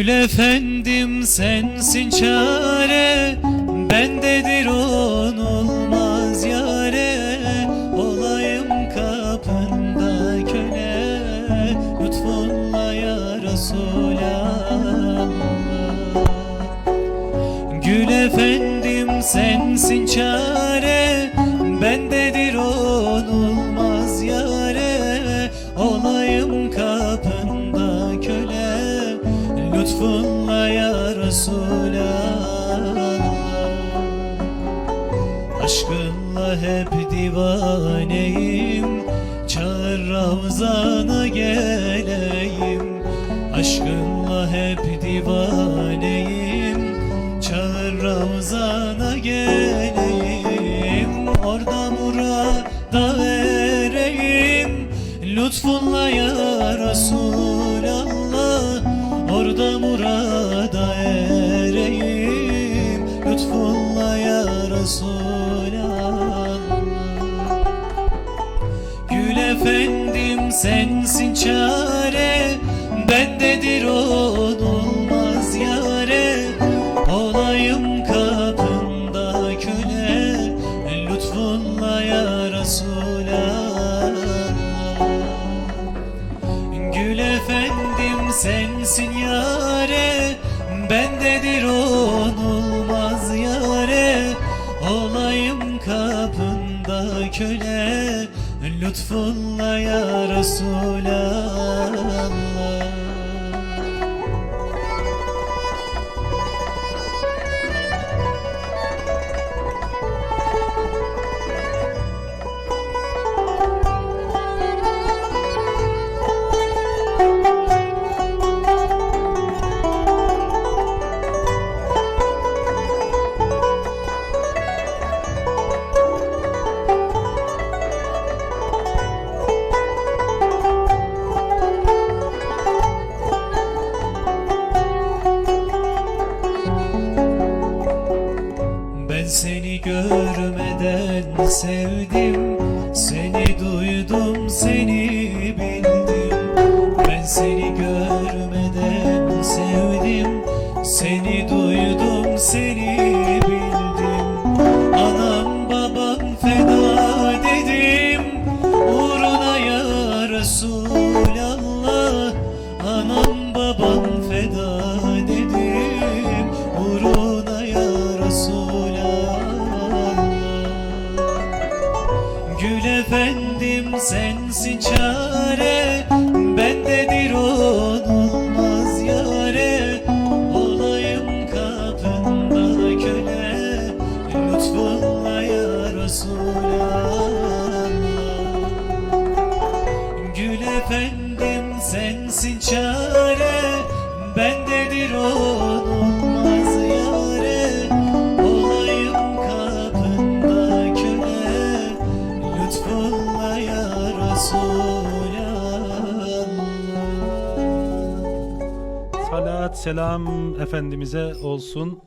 Gül efendim sensin çare, bendedir onulmaz yare. Olayım kapında köle, lütfunla ya Resulallah. Gül efendim sensin çare, bendedir onulmaz yare. Olayım kapında köle, lütfunla ya Resulallah. Aşkınla hep divaneyim, çağır Ravzana geleyim. Aşkınla hep divaneyim, çağır Ravzana geleyim. Orada murada ereyim, lütfunla ya Resulallah. Orada murada ereyim, lütfunla ya Resulallah. Gül efendim sensin çare, bendedir onulmaz yare. Olayım kapında köle, lütfunla ya Resulallah. Gül efendim sensin yare, bendedir onulmaz yare. Olayım kapında köle, lütfunla ya Resulallah. Ben seni görmeden sevdim, seni duydum, seni bildim. Ben seni görmeden sevdim, seni duydum, seni bildim. Anam babam feda dedim, uğruna ya Resulallah. Anam babam feda dedim, uğruna ya Resulallah. Gül efendim sensin çare, bendedir onulmaz yare. Olayım kapında köle, lütfunla ya Resulallah. Gül efendim sensin çare, bendedir onulmaz yare. Olayım kapında köle, lütfunla ya Resulallah. Salat selam Efendimiz'e olsun.